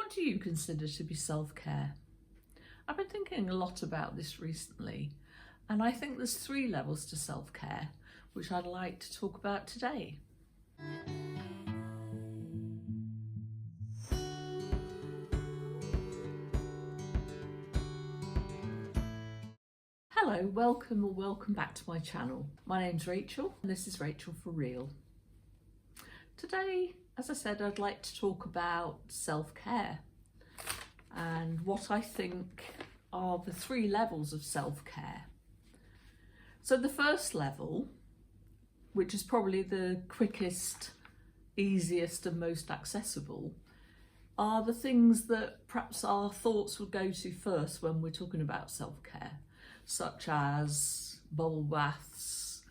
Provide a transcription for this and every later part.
What do you consider to be self-care? I've been thinking a lot about this recently, and I think there's 3 levels to self-care, which I'd like to talk about today. Hello, welcome back to my channel. My name's Rachel, and this is Rachel for Real. Today, as I said, I'd like to talk about self-care and what I think are the 3 levels of self-care. So the first level, which is probably the quickest, easiest and most accessible, are the things that perhaps our thoughts would go to first when we're talking about self-care, such as bubble baths,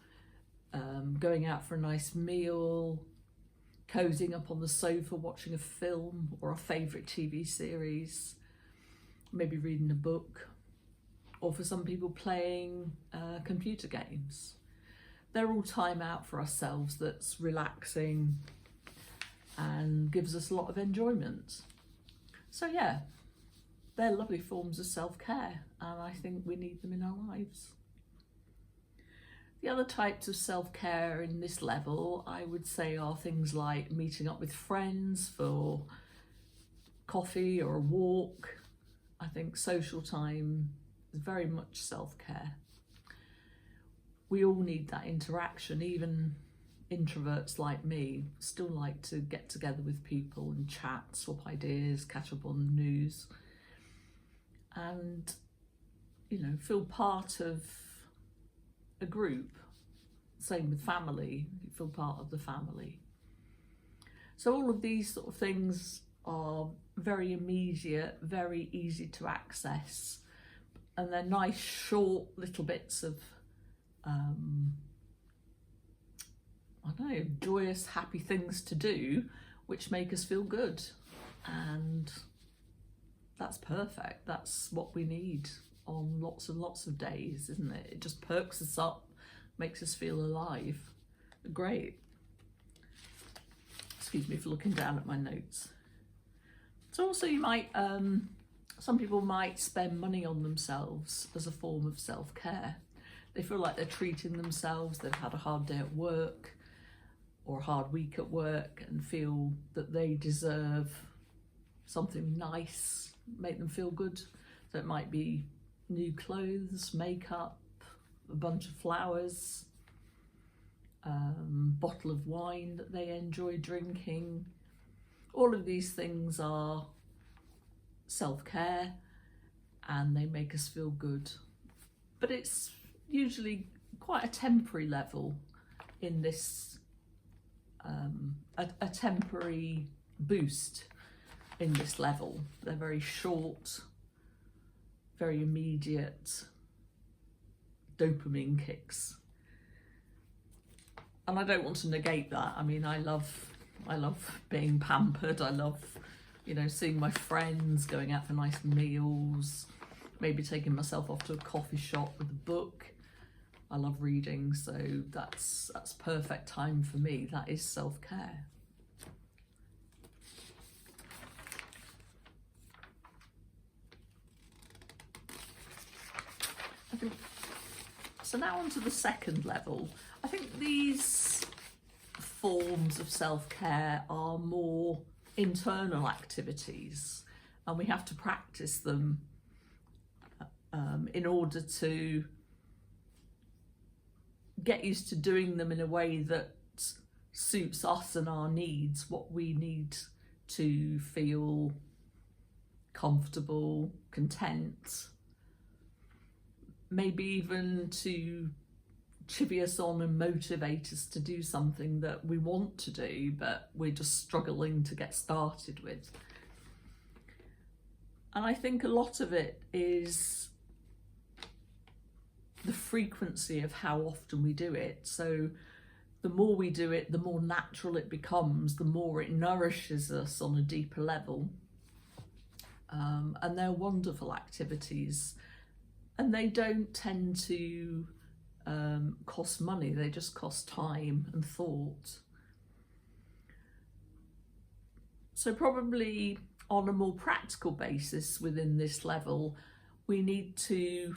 going out for a nice meal, cozying up on the sofa watching a film or a favourite TV series, maybe reading a book, or for some people playing computer games. They're all time out for ourselves that's relaxing and gives us a lot of enjoyment. So yeah, they're lovely forms of self-care, and I think we need them in our lives. The other types of self-care in this level, I would say, are things like meeting up with friends for coffee or a walk. I think social time is very much self-care. We all need that interaction. Even introverts like me still like to get together with people and chat, swap ideas, catch up on the news, and feel part of a group. Same with family, you feel part of the family. So all of these sort of things are very immediate, very easy to access, and they're nice short little bits of joyous, happy things to do which make us feel good, and that's perfect. That's what we need on lots and lots of days, isn't it? It just perks us up, makes us feel alive. Great. Excuse me for looking down at my notes. So also you might, some people might spend money on themselves as a form of self-care. They feel like they're treating themselves, they've had a hard day at work or a hard week at work and feel that they deserve something nice, make them feel good. So it might be new clothes, makeup, a bunch of flowers, bottle of wine that they enjoy drinking. All of these things are self-care and they make us feel good. But it's usually quite a temporary level in this, a temporary boost in this level. They're very short, very immediate dopamine kicks. And I don't want to negate that. I mean, I love being pampered. I love, seeing my friends, going out for nice meals, maybe taking myself off to a coffee shop with a book. I love reading, so that's perfect time for me. That is self-care. So now on to the second level. I think these forms of self-care are more internal activities, and we have to practice them in order to get used to doing them in a way that suits us and our needs, what we need to feel comfortable, content, maybe even to chivvy us on and motivate us to do something that we want to do but we're just struggling to get started with. And I think a lot of it is the frequency of how often we do it. So the more we do it, the more natural it becomes, the more it nourishes us on a deeper level. And they're wonderful activities, and they don't tend to cost money, they just cost time and thought. So probably on a more practical basis within this level, we need to,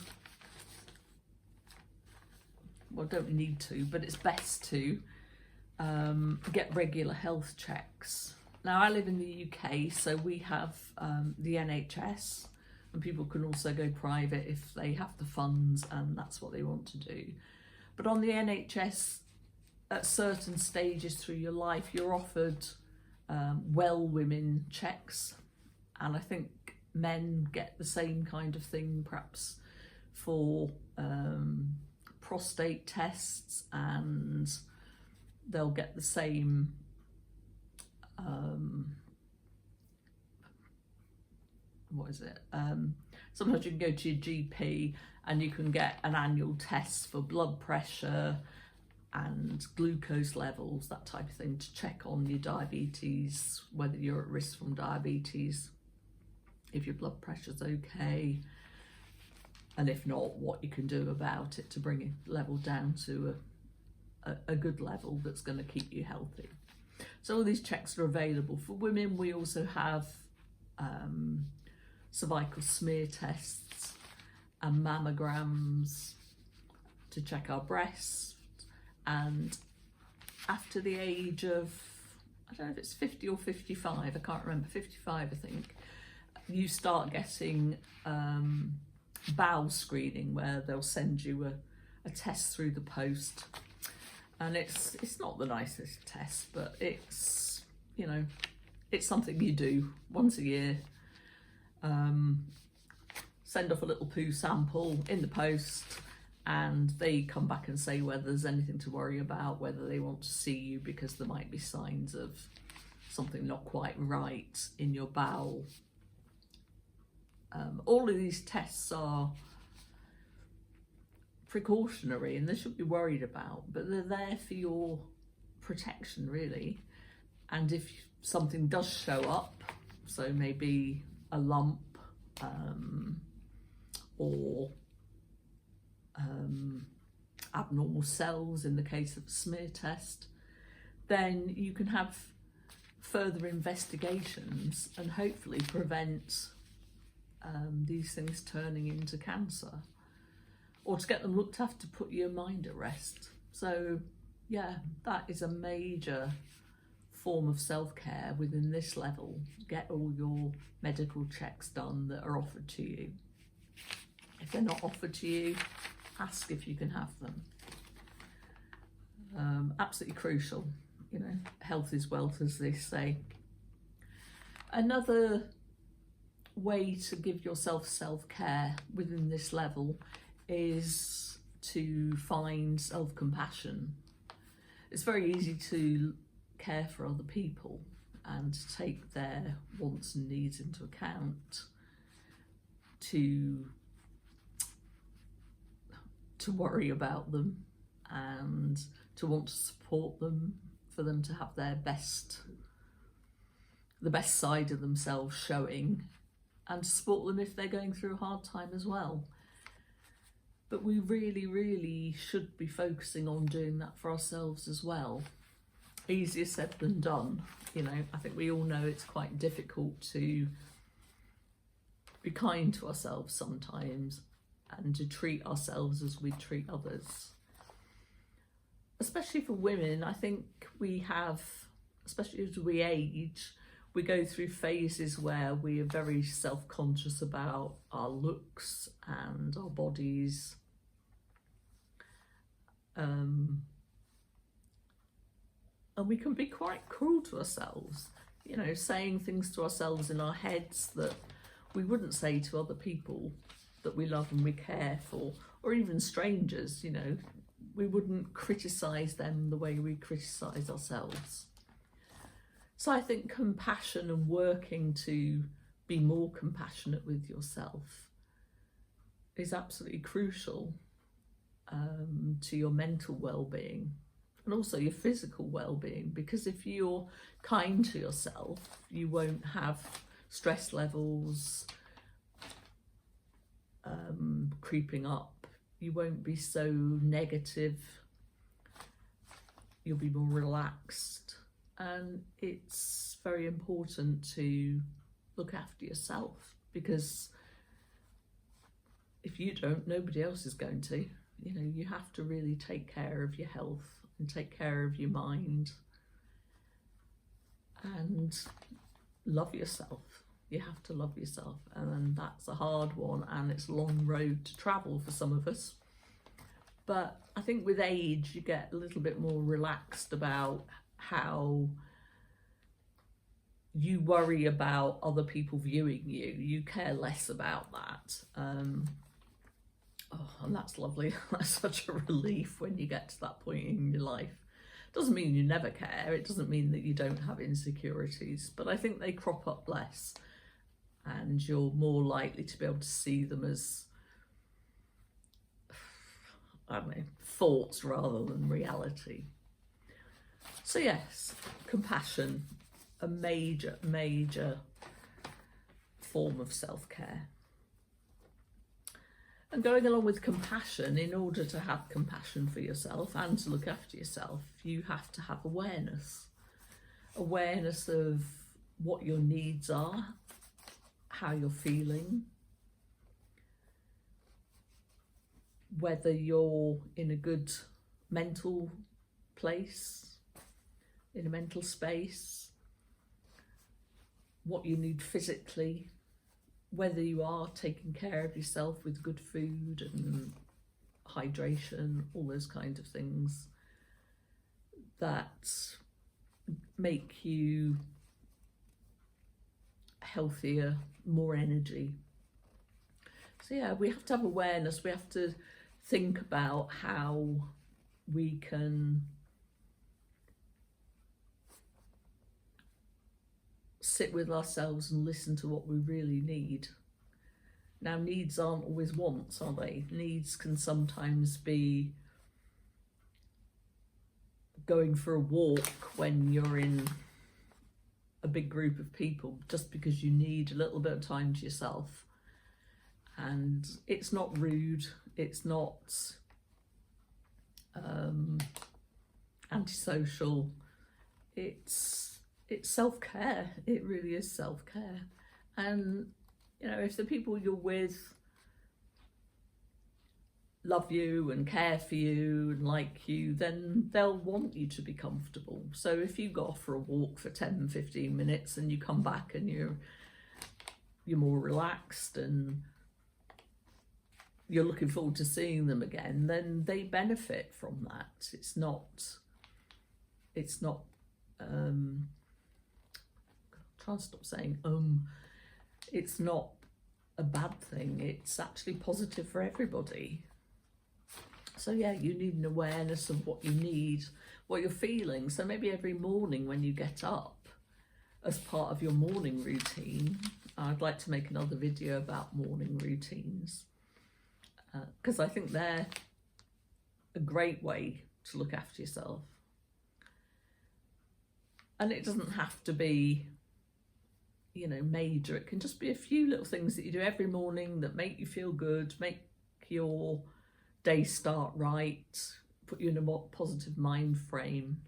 well, don't need to, but it's best to get regular health checks. Now, I live in the UK, so we have the NHS, and people can also go private if they have the funds and that's what they want to do. But on the NHS, at certain stages through your life, you're offered women checks, and I think men get the same kind of thing, perhaps for prostate tests, and they'll get the same sometimes you can go to your GP and you can get an annual test for blood pressure and glucose levels, that type of thing, to check on your diabetes, whether you're at risk from diabetes, if your blood pressure's okay, and if not, what you can do about it to bring it level down to a good level that's going to keep you healthy. So all these checks are available. For women, we also have cervical smear tests and mammograms to check our breasts. And after the age of, I don't know if it's 50 or 55, I can't remember, 55 I think, you start getting bowel screening, where they'll send you a test through the post. And it's not the nicest test, but it's, you know, it's something you do once a year. Send off a little poo sample in the post, and they come back and say whether there's anything to worry about, whether they want to see you because there might be signs of something not quite right in your bowel. All of these tests are precautionary and they shouldn't be worried about, but they're there for your protection, really. And if something does show up, so maybe a lump or abnormal cells in the case of a smear test, then you can have further investigations and hopefully prevent these things turning into cancer, or to get them looked after, to put your mind at rest. So yeah, that is a major form of self-care within this level. Get all your medical checks done that are offered to you. If they're not offered to you, ask if you can have them. Absolutely crucial, you know, health is wealth, as they say. Another way to give yourself self-care within this level is to find self-compassion. It's very easy to care for other people and to take their wants and needs into account, to worry about them and to want to support them, for them to have their the best side of themselves showing, and to support them if they're going through a hard time as well. But we really, really should be focusing on doing that for ourselves as well. Easier said than done, you know. I think we all know it's quite difficult to be kind to ourselves sometimes and to treat ourselves as we treat others. Especially for women, I think we have, especially as we age, we go through phases where we are very self-conscious about our looks and our bodies. And we can be quite cruel to ourselves, you know, saying things to ourselves in our heads that we wouldn't say to other people that we love and we care for, or even strangers, you know. We wouldn't criticise them the way we criticise ourselves. So I think compassion and working to be more compassionate with yourself is absolutely crucial to your mental well-being and also your physical well-being, because if you're kind to yourself, you won't have stress levels creeping up. You won't be so negative. You'll be more relaxed. And it's very important to look after yourself, because if you don't, nobody else is going to. You know, you have to really take care of your health and take care of your mind and love yourself. You have to love yourself, and that's a hard one, and it's a long road to travel for some of us. But I think with age, you get a little bit more relaxed about how you worry about other people viewing you. You care less about that. And that's lovely. That's such a relief when you get to that point in your life. Doesn't mean you never care. It doesn't mean that you don't have insecurities, but I think they crop up less, and you're more likely to be able to see them as, I don't know, thoughts rather than reality. So yes, compassion, a major form of self-care. And going along with compassion, in order to have compassion for yourself and to look after yourself, you have to have awareness. Awareness of what your needs are, how you're feeling, whether you're in a good mental place, in a mental space, what you need physically, whether you are taking care of yourself with good food and hydration, all those kinds of things that make you healthier, more energy. So yeah, we have to have awareness. We have to think about how we can sit with ourselves and listen to what we really need. Now, needs aren't always wants, are they? Needs can sometimes be going for a walk when you're in a big group of people, just because you need a little bit of time to yourself. And it's not rude, it's not antisocial, it's self-care. It really is self-care. And you know, if the people you're with love you and care for you and like you, then they'll want you to be comfortable. So if you go off for a walk for 10-15 minutes and you come back and you're more relaxed and you're looking forward to seeing them again, then they benefit from that. It's not try and stop saying it's not a bad thing. It's actually positive for everybody. So yeah, you need an awareness of what you need, what you're feeling. So maybe every morning when you get up, as part of your morning routine, I'd like to make another video about morning routines, because I think they're a great way to look after yourself. And it doesn't have to be, you know, major. It can just be a few little things that you do every morning that make you feel good, make your day start right, put you in a more positive mind frame.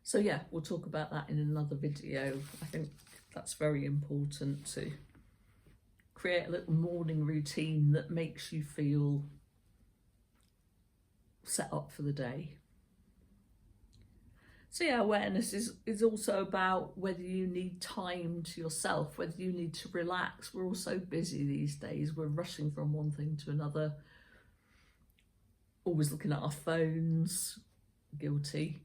So yeah, we'll talk about that in another video. I think that's very important, to create a little morning routine that makes you feel set up for the day. So yeah, awareness is also about whether you need time to yourself, whether you need to relax. We're all so busy these days. We're rushing from one thing to another, always looking at our phones, guilty.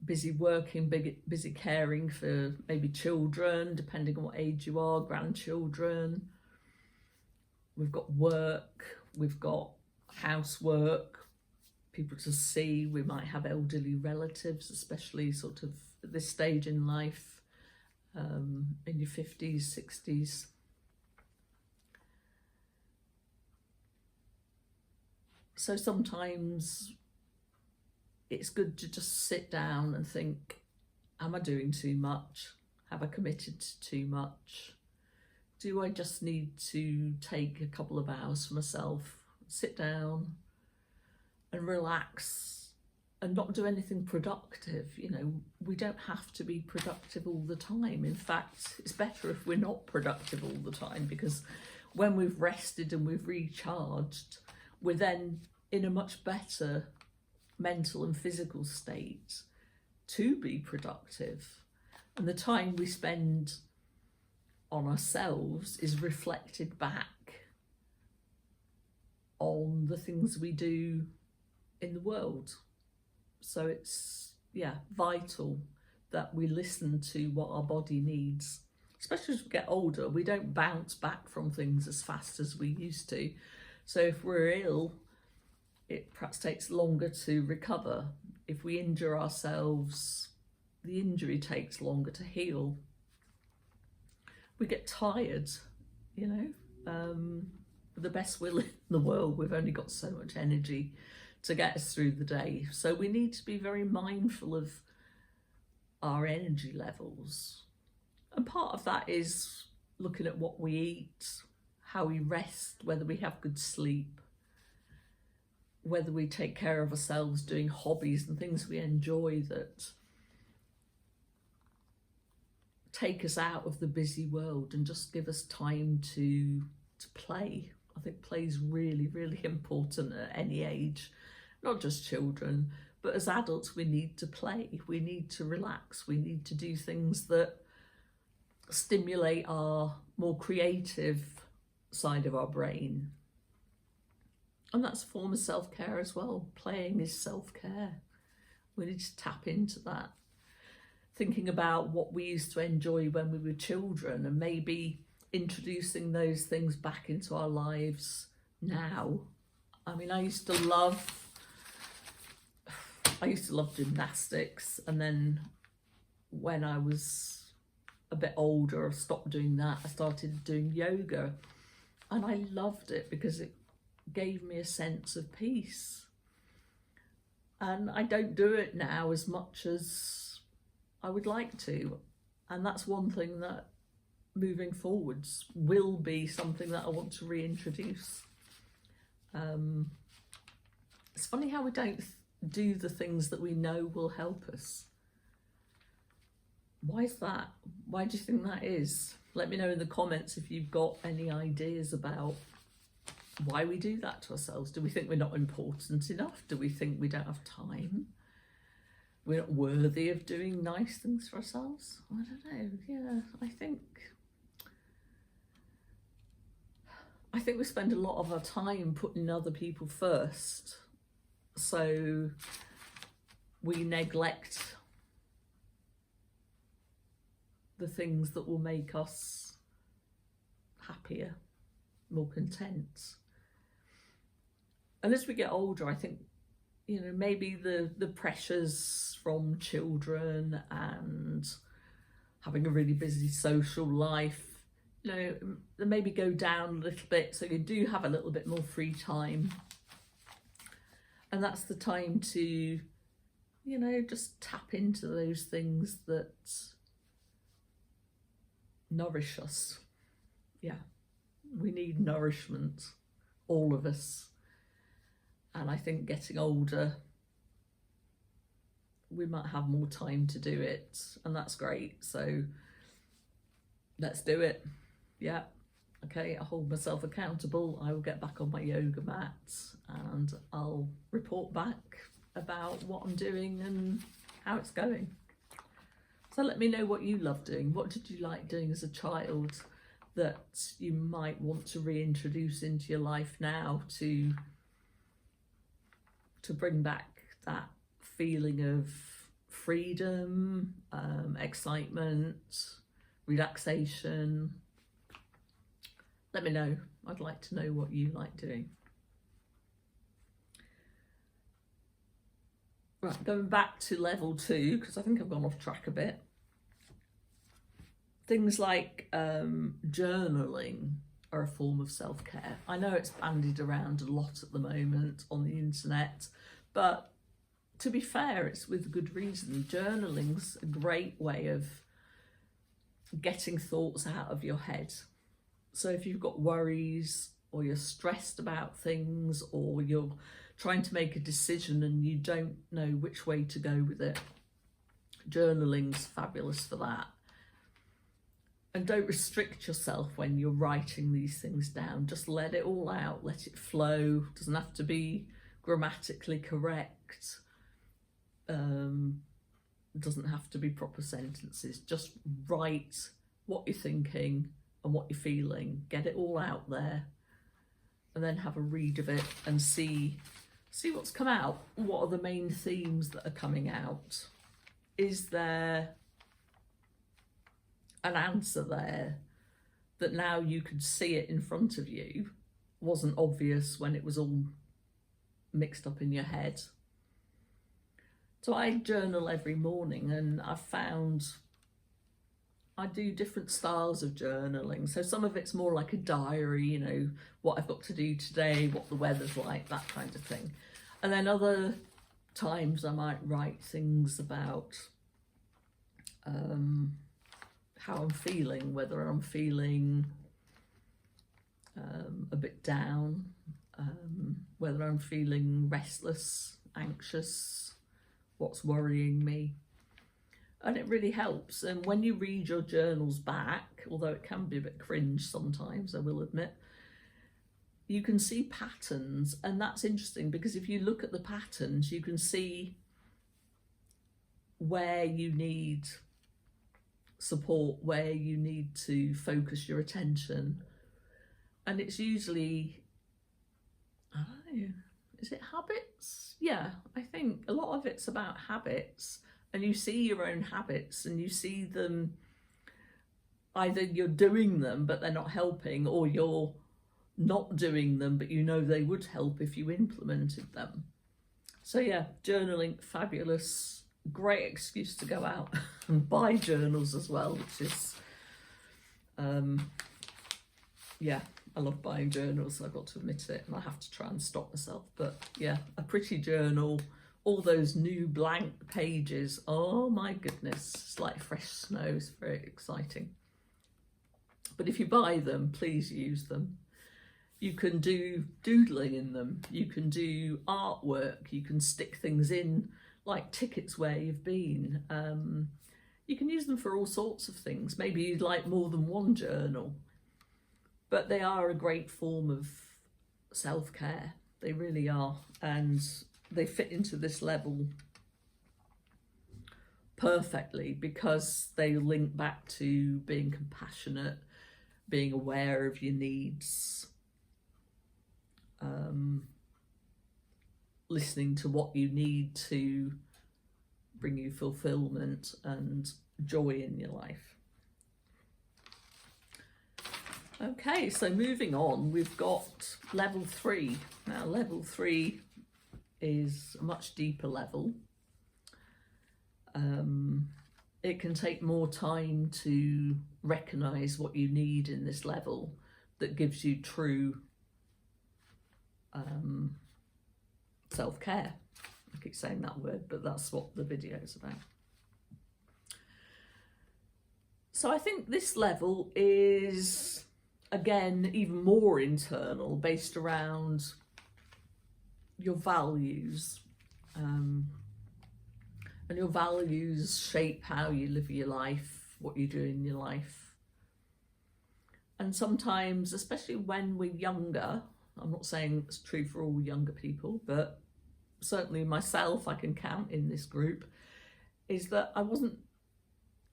Busy working, busy caring for maybe children, depending on what age you are, grandchildren. We've got work, we've got housework, people to see. We might have elderly relatives, especially sort of at this stage in life, in your 50s, 60s. So sometimes it's good to just sit down and think, am I doing too much? Have I committed to too much? Do I just need to take a couple of hours for myself, sit down and relax and not do anything productive. You know, we don't have to be productive all the time. In fact, it's better if we're not productive all the time, because when we've rested and we've recharged, we're then in a much better mental and physical state to be productive. And the time we spend on ourselves is reflected back on the things we do in the world. So it's, yeah, vital that we listen to what our body needs. Especially as we get older, we don't bounce back from things as fast as we used to. So if we're ill, it perhaps takes longer to recover. If we injure ourselves, the injury takes longer to heal. We get tired, you know. With the best will in the world, we've only got so much energy to get us through the day. So we need to be very mindful of our energy levels. And part of that is looking at what we eat, how we rest, whether we have good sleep, whether we take care of ourselves, doing hobbies and things we enjoy that take us out of the busy world and just give us time to play. I think play is really, really important at any age. Not just children, but as adults, we need to play, we need to relax, we need to do things that stimulate our more creative side of our brain. And that's a form of self-care as well. Playing is self-care. We need to tap into that. Thinking about what we used to enjoy when we were children and maybe introducing those things back into our lives now. I mean, I used to love gymnastics, and then when I was a bit older, I stopped doing that. I started doing yoga, and I loved it because it gave me a sense of peace. And I don't do it now as much as I would like to, and that's one thing that moving forwards will be something that I want to reintroduce. It's funny how we don't do the things that we know will help us. Why is that? Why do you think that is? Let me know in the comments if you've got any ideas about why we do that to ourselves. Do we think we're not important enough? Do we think we don't have time? We're not worthy of doing nice things for ourselves? I don't know. Yeah, I think we spend a lot of our time putting other people first. So we neglect the things that will make us happier, more content. And as we get older, I think, you know, maybe the pressures from children and having a really busy social life, you know, they maybe go down a little bit, so you do have a little bit more free time. And that's the time to, you know, just tap into those things that nourish us. Yeah, we need nourishment, all of us. And I think getting older, we might have more time to do it, and that's great. So let's do it. Yeah. Okay, I hold myself accountable. I will get back on my yoga mat and I'll report back about what I'm doing and how it's going. So let me know what you love doing. What did you like doing as a child that you might want to reintroduce into your life now to bring back that feeling of freedom, excitement, relaxation? Let me know. I'd like to know what you like doing. Right, going back to level 2, because I think I've gone off track a bit. Things like journaling are a form of self-care. I know it's bandied around a lot at the moment on the internet, but to be fair, it's with good reason. Journaling's a great way of getting thoughts out of your head. So if you've got worries or you're stressed about things or you're trying to make a decision and you don't know which way to go with it. Journaling's fabulous for that. And don't restrict yourself when you're writing these things down. Just let it all out, let it flow. It doesn't have to be grammatically correct. It doesn't have to be proper sentences. Just write what you're thinking and what you're feeling. Get it all out there, and then have a read of it and see what's come out. What are the main themes that are coming out? Is there an answer there that now you could see it in front of you, wasn't obvious when it was all mixed up in your head? So I journal every morning, and I've found I do different styles of journaling. So some of it's more like a diary, you know, what I've got to do today, what the weather's like, that kind of thing. And then other times I might write things about how I'm feeling, whether I'm feeling a bit down, whether I'm feeling restless, anxious, what's worrying me. And it really helps. And when you read your journals back, although it can be a bit cringe sometimes, I will admit, you can see patterns. And that's interesting, because if you look at the patterns, you can see where you need support, where you need to focus your attention. And it's usually, I don't know, is it habits? Yeah, I think a lot of it's about habits. And you see your own habits, and you see them, either you're doing them but they're not helping, or you're not doing them but you know they would help if you implemented them. So yeah, journaling, fabulous. Great excuse to go out and buy journals as well, which is, yeah, I love buying journals, I've got to admit it, and I have to try and stop myself. But yeah, a pretty journal, all those new blank pages, oh my goodness, it's like fresh snow. It's very exciting. But if you buy them, please use them. You can do doodling in them, you can do artwork, you can stick things in like tickets where you've been. You can use them for all sorts of things. Maybe you'd like more than one journal, but they are a great form of self-care. They really are, and they fit into this level perfectly, because they link back to being compassionate, being aware of your needs, listening to what you need to bring you fulfillment and joy in your life. Okay, so moving on, we've got level 3. Now, level 3 is a much deeper level. It can take more time to recognise what you need in this level that gives you true self-care. I keep saying that word, but that's what the video is about. So I think this level is, again, even more internal, based around your values. And your values shape how you live your life, what you do in your life. And sometimes, especially when we're younger, I'm not saying it's true for all younger people, but certainly myself, I can count in this group, is that I think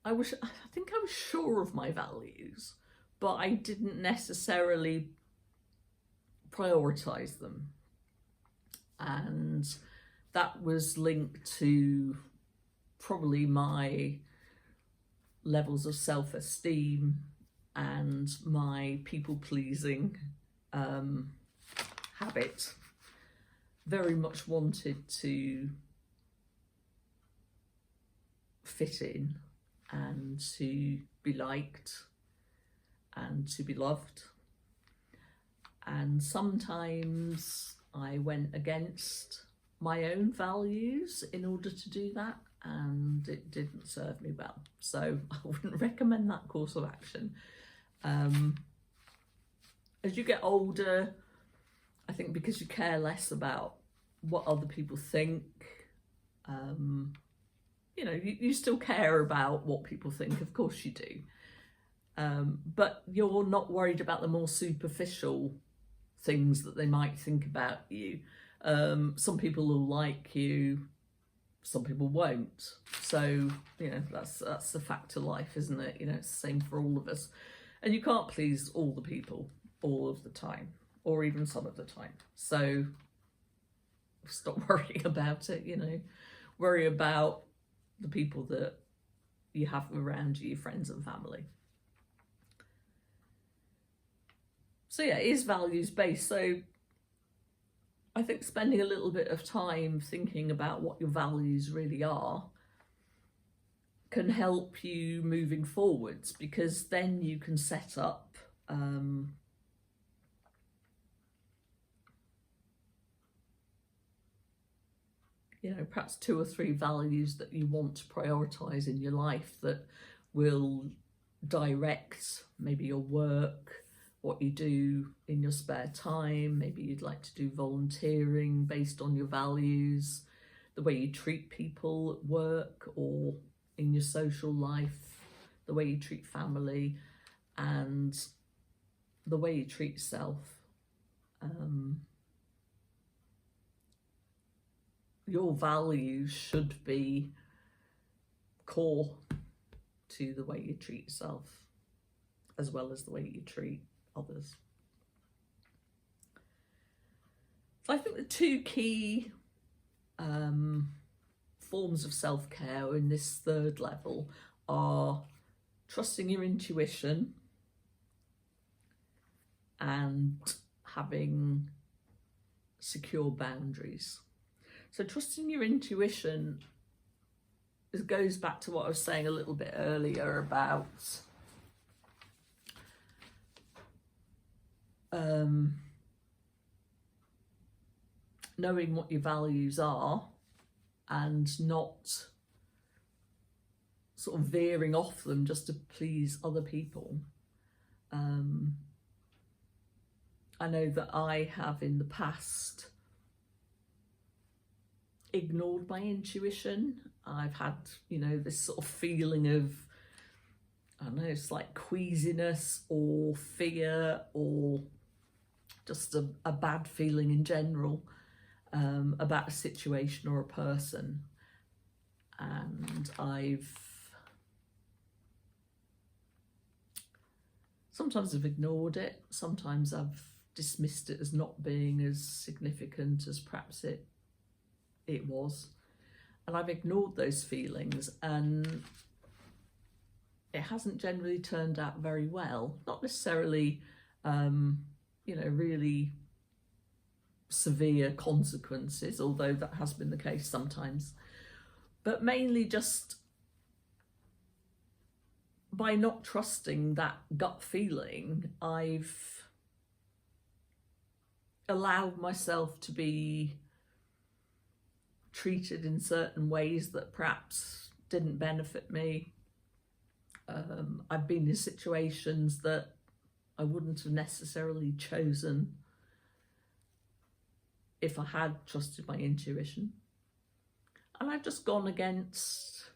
I was sure of my values, but I didn't necessarily prioritise them. And that was linked to probably my levels of self-esteem and my people-pleasing habit. Very much wanted to fit in and to be liked and to be loved. And sometimes I went against my own values in order to do that, and it didn't serve me well. So I wouldn't recommend that course of action. As you get older, I think because you care less about what other people think. You know, you still care about what people think, of course you do. But you're not worried about the more superficial things that they might think about you. Some people will like you, some people won't. So, you know, that's the fact of life, isn't it? You know, it's the same for all of us. And you can't please all the people all of the time, or even some of the time. So stop worrying about it, you know. Worry about the people that you have around you, your friends and family. So yeah, it is values based. So I think spending a little bit of time thinking about what your values really are can help you moving forwards, because then you can set up you know, perhaps 2 or 3 values that you want to prioritize in your life that will direct maybe your work, what you do in your spare time. Maybe you'd like to do volunteering based on your values, the way you treat people at work or in your social life, the way you treat family, and the way you treat self. Your values should be core to the way you treat yourself, as well as the way you treat others. So I think the 2 key forms of self-care in this 3rd level are trusting your intuition and having secure boundaries. So trusting your intuition goes back to what I was saying a little bit earlier about knowing what your values are and not sort of veering off them just to please other people. I know that I have in the past ignored my intuition. I've had, you know, this sort of feeling of, I don't know, it's like queasiness or fear or just a bad feeling in general about a situation or a person. And sometimes I've ignored it, sometimes I've dismissed it as not being as significant as perhaps it was, and I've ignored those feelings, and it hasn't generally turned out very well. Not necessarily you know, really severe consequences, although that has been the case sometimes, but mainly just by not trusting that gut feeling, I've allowed myself to be treated in certain ways that perhaps didn't benefit me. I've been in situations that I wouldn't have necessarily chosen if I had trusted my intuition. And I've just gone against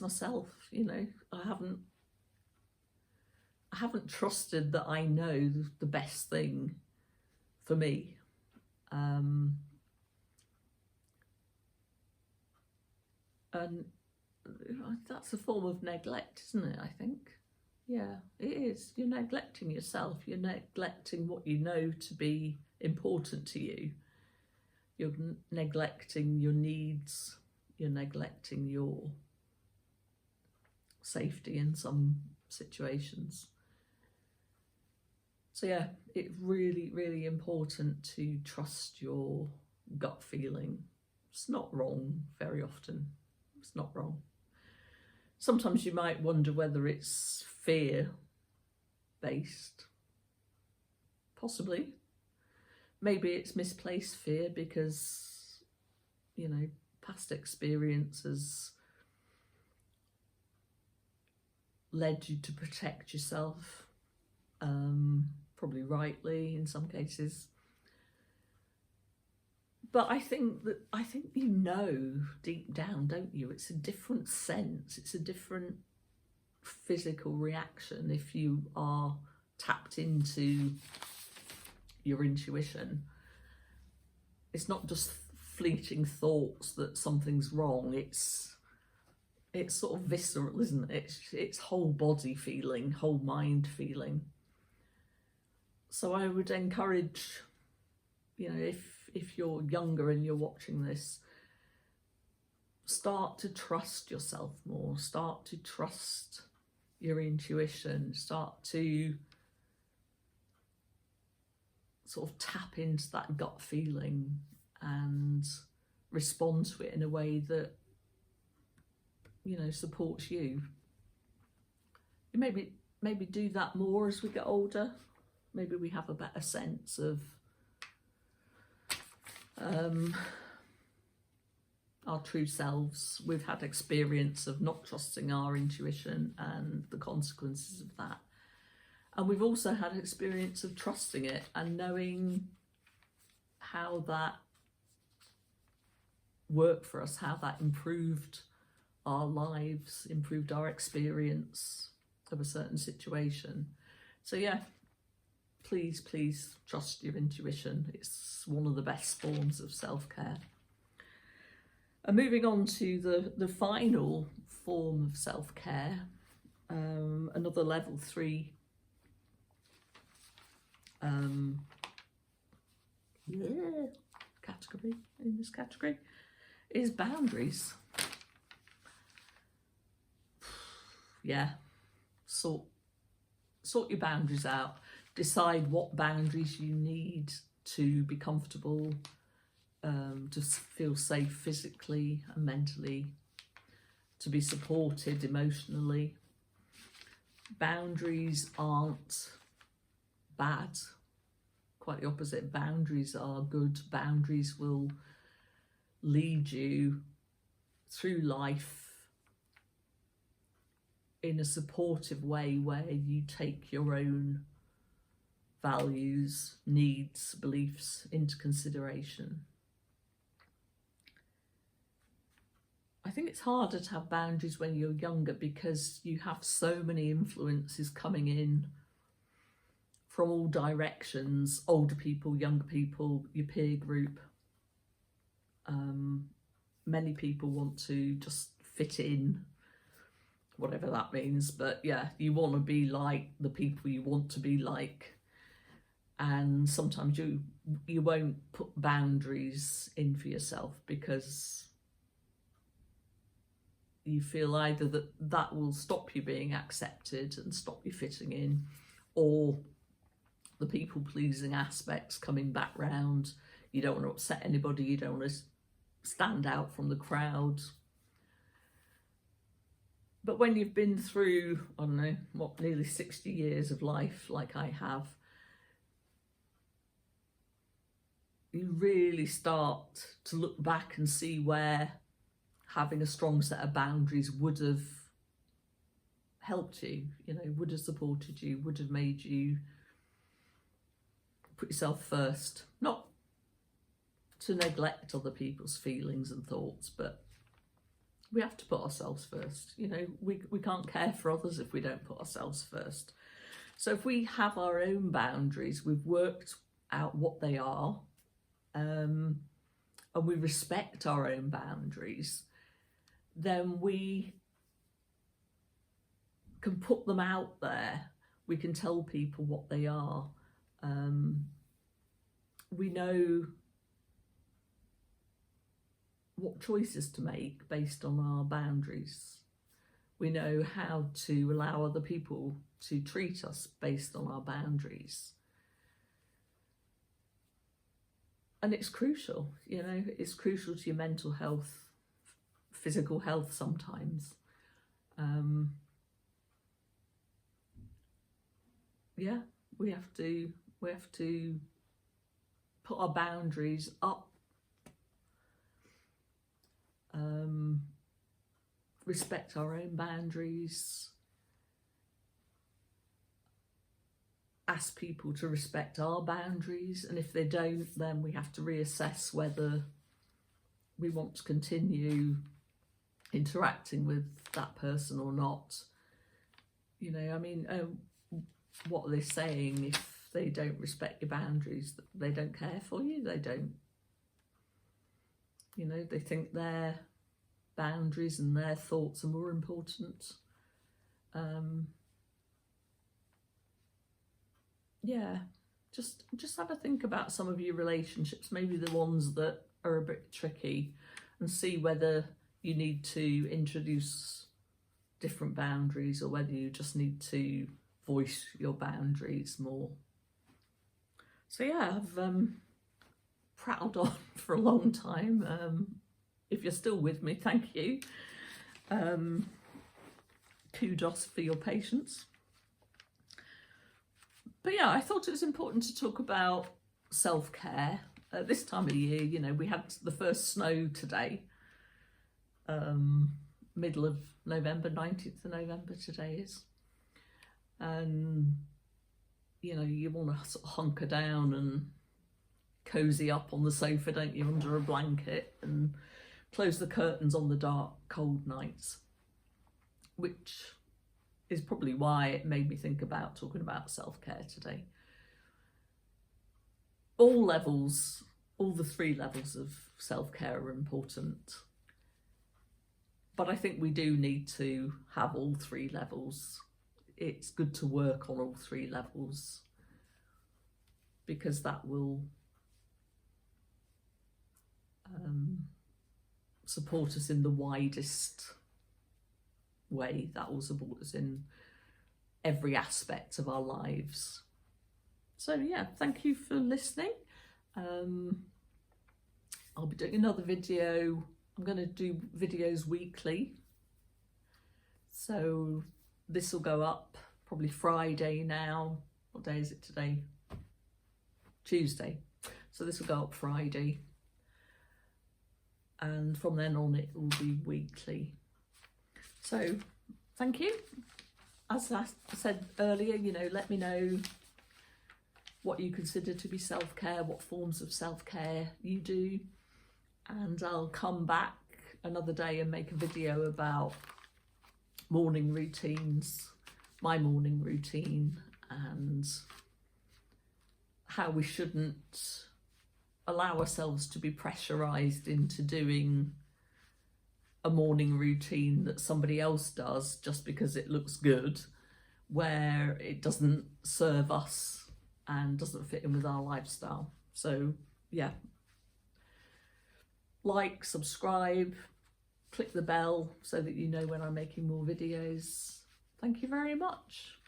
myself, you know. I haven't trusted that I know the best thing for me. And that's a form of neglect, isn't it, I think? Yeah, it is. You're neglecting yourself. You're neglecting what you know to be important to you. You're neglecting your needs. You're neglecting your safety in some situations. So yeah, it's really, really important to trust your gut feeling. It's not wrong very often. It's not wrong. Sometimes you might wonder whether it's fear-based. Possibly. Maybe it's misplaced fear because, you know, past experiences led you to protect yourself. probably rightly in some cases. But I think you know deep down, don't you? It's a different sense. It's a different physical reaction if you are tapped into your intuition. It's not just fleeting thoughts that something's wrong. It's sort of visceral, isn't it? It's whole body feeling, whole mind feeling. So I would encourage, you know, if you're younger and you're watching this, start to trust yourself more, start to trust your intuition, start to sort of tap into that gut feeling and respond to it in a way that, you know, supports you. You maybe do that more as we get older. Maybe we have a better sense of our true selves. We've had experience of not trusting our intuition and the consequences of that. And we've also had experience of trusting it and knowing how that worked for us, how that improved our lives, improved our experience of a certain situation. So yeah, please trust your intuition. It's one of the best forms of self-care. And moving on to the final form of self-care, another level 3 category in this category is boundaries. Yeah, sort your boundaries out. Decide what boundaries you need to be comfortable, to feel safe physically and mentally, to be supported emotionally. Boundaries aren't bad. Quite the opposite. Boundaries are good. Boundaries will lead you through life in a supportive way where you take your own values, needs, beliefs into consideration. I think it's harder to have boundaries when you're younger because you have so many influences coming in from all directions, older people, younger people, your peer group. Many people want to just fit in, whatever that means, but yeah, you want to be like the people you want to be like, and sometimes you won't put boundaries in for yourself because you feel either that will stop you being accepted and stop you fitting in, or the people-pleasing aspects coming back round. You don't want to upset anybody, you don't want to stand out from the crowd. But when you've been through, I don't know, nearly 60 years of life like I have, you really start to look back and see where having a strong set of boundaries would have helped you, would have supported you, would have made you put yourself first. Not to neglect other people's feelings and thoughts, but we have to put ourselves first. We can't care for others if we don't put ourselves first. So if we have our own boundaries, we've worked out what they are, and we respect our own boundaries, then we can put them out there. We can tell people what they are. We know what choices to make based on our boundaries. We know how to allow other people to treat us based on our boundaries. And it's crucial, it's crucial to your mental health, physical health sometimes. Yeah, we have to put our boundaries up, respect our own boundaries, ask people to respect our boundaries, and if they don't, then we have to reassess whether we want to continue interacting with that person or not. You know, I mean, what are they saying if they don't respect your boundaries? They don't care for you, they don't, you know, they think their boundaries and their thoughts are more important. Yeah, just have a think about some of your relationships, maybe the ones that are a bit tricky, and see whether you need to introduce different boundaries or whether you just need to voice your boundaries more. So yeah, I've prattled on for a long time. If you're still with me, thank you. Kudos for your patience. But yeah, I thought it was important to talk about self-care. This time of the year, you know, we had the first snow today. Middle of November, 19th of November today is. And, you know, you want to sort of hunker down and cozy up on the sofa, don't you, under a blanket, and close the curtains on the dark, cold nights, which is probably why it made me think about talking about self-care today. All levels, all the 3 levels of self-care are important, but I think we do need to have all 3 levels. It's good to work on all 3 levels, because that will support us in the widest way. That will support us in every aspect of our lives. So yeah, thank you for listening. I'll be doing another video. I'm going to do videos weekly, so this will go up probably Friday now. What day is it today? Tuesday. So this will go up Friday, and from then on it will be weekly. So thank you. As I said earlier, you know, let me know what you consider to be self-care, what forms of self-care you do, and I'll come back another day and make a video about morning routines, my morning routine, and how we shouldn't allow ourselves to be pressurized into doing a morning routine that somebody else does just because it looks good, where it doesn't serve us and doesn't fit in with our lifestyle. So yeah, like, subscribe, click the bell so that you know when I'm making more videos. Thank you very much.